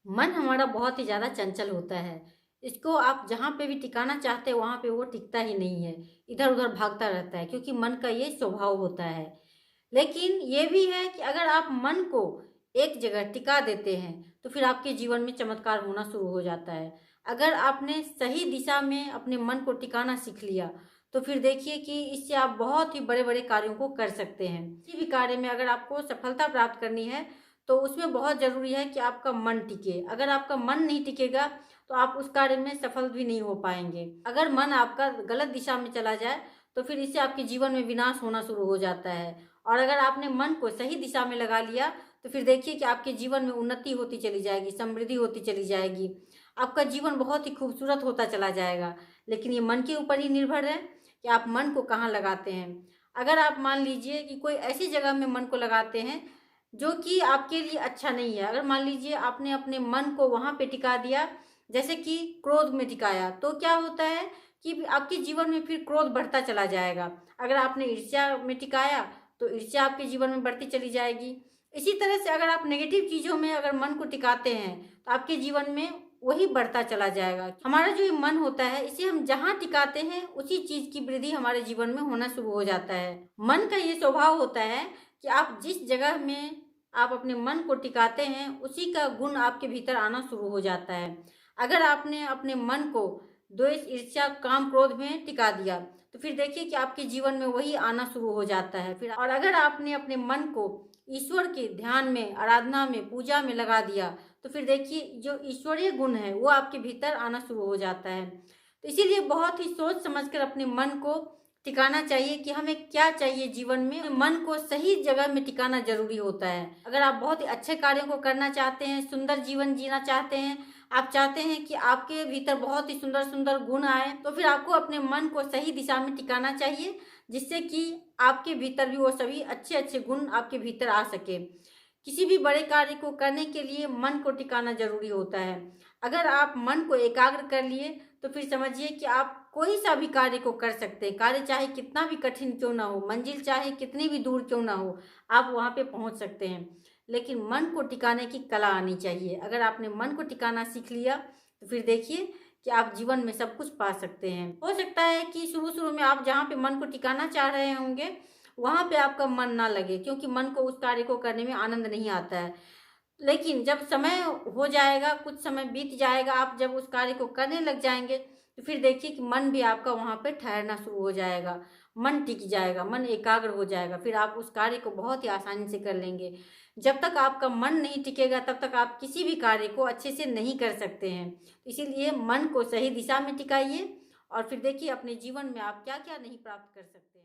मन हमारा बहुत ही ज़्यादा चंचल होता है। इसको आप जहाँ पे भी टिकाना चाहते हैं वहाँ पे वो टिकता ही नहीं है, इधर-उधर भागता रहता है क्योंकि मन का ये स्वभाव होता है। लेकिन ये भी है कि अगर आप मन को एक जगह टिका देते हैं, तो फिर आपके जीवन में चमत्कार होना शुरू हो जाता है। अगर आपने सही दिशा में अपने मन को टिकाना सीख लिया, तो फिर देखिए कि इससे आप बहुत ही बड़े-बड़े कार्यों को कर सकते हैं। किसी भी कार्य में अगर आपको सफलता प्राप्त करनी है, तो उसमें बहुत ज़रूरी है कि आपका मन टिके। अगर आपका मन नहीं टिकेगा, तो आप उस कार्य में सफल भी नहीं हो पाएँगे। अगर मन आपका गलत दिशा में चला जाए, तो फिर इससे आपके जीवन में विनाश होना शुरू हो जाता है। और अगर आपने मन को सही दिशा में लगा लिया, तो फिर देखिए कि आपके जीवन में उन्नति होती चली जाएगी, समृद्धि होती चली जाएगी। आपका जीवन बहुत ही खूबसूरत होता चला जाएगा। लेकिन ये मन के ऊपर ही निर्भर है कि आप मन को कहाँ लगाते हैं। अगर आप मान लीजिए कि कोई ऐसी जगह में मन को लगाते हैं, जो कि आपके लिए अच्छा नहीं है। अगर मान लीजिए आपने अपने मन को वहाँ पे टिका दिया, जैसे कि क्रोध में टिकाया, तो क्या होता है कि आपके जीवन में फिर क्रोध बढ़ता चला जाएगा। अगर आपने ईर्ष्या में टिकाया, तो ईर्ष्या आपके जीवन में बढ़ती चली जाएगी। इसी तरह से अगर आप नेगेटिव चीज़ों में अगर मन को टिकाते हैं, तो आपके जीवन में वही बढ़ता चला जाएगा। हमारा जो ये मन होता है, इसे हम जहाँ टिकाते हैं, उसी चीज़ की वृद्धि हमारे जीवन में होना शुरू हो जाता है। मन का ये स्वभाव होता है कि आप जिस जगह में आप अपने मन को टिकाते हैं, उसी का गुण आपके भीतर आना शुरू हो जाता है। अगर आपने अपने मन को द्वेष, ईर्ष्या, काम, क्रोध में टिका दिया, तो फिर देखिए कि आपके जीवन में वही आना शुरू हो जाता है। फिर और अगर आपने अपने मन को ईश्वर के ध्यान में, आराधना में, पूजा में लगा दिया, तो फिर देखिए जो ईश्वरीय गुण है, वो आपके भीतर आना शुरू हो जाता है। तो इसीलिए बहुत ही सोच समझ कर अपने मन को टिकाना चाहिए कि हमें क्या चाहिए जीवन में। मन को सही जगह में टिकाना ज़रूरी होता है। अगर आप बहुत ही अच्छे कार्यों को करना चाहते हैं, सुंदर जीवन जीना चाहते हैं, आप चाहते हैं कि आपके भीतर बहुत ही सुंदर-सुंदर गुण आएँ, तो फिर आपको अपने मन को सही दिशा में टिकाना चाहिए, जिससे कि आपके भीतर भी वो सभी अच्छे-अच्छे गुण आपके भीतर आ सके। किसी भी बड़े कार्य को करने के लिए मन को टिकाना ज़रूरी होता है। अगर आप मन को एकाग्र कर लिए, तो फिर समझिए कि आप कोई सा भी कार्य को कर सकते हैं। कार्य चाहे कितना भी कठिन क्यों ना हो, मंजिल चाहे कितनी भी दूर क्यों ना हो, आप वहाँ पे पहुँच सकते हैं। लेकिन मन को टिकाने की कला आनी चाहिए। अगर आपने मन को टिकाना सीख लिया, तो फिर देखिए कि आप जीवन में सब कुछ पा सकते हैं। हो सकता है कि शुरू-शुरू में आप जहाँ पे मन को टिकाना चाह रहे होंगे, वहाँ पे आपका मन ना लगे, क्योंकि मन को उस कार्य को करने में आनंद नहीं आता है। लेकिन जब समय हो जाएगा, कुछ समय बीत जाएगा, आप जब उस कार्य को करने लग जाएँगे, तो फिर देखिए कि मन भी आपका वहाँ पे ठहरना शुरू हो जाएगा। मन टिक जाएगा, मन एकाग्र हो जाएगा, फिर आप उस कार्य को बहुत ही आसानी से कर लेंगे। जब तक आपका मन नहीं टिकेगा, तब तक आप किसी भी कार्य को अच्छे से नहीं कर सकते हैं। इसीलिए मन को सही दिशा में टिकाइए और फिर देखिए अपने जीवन में आप क्या-क्या नहीं प्राप्त कर सकते हैं।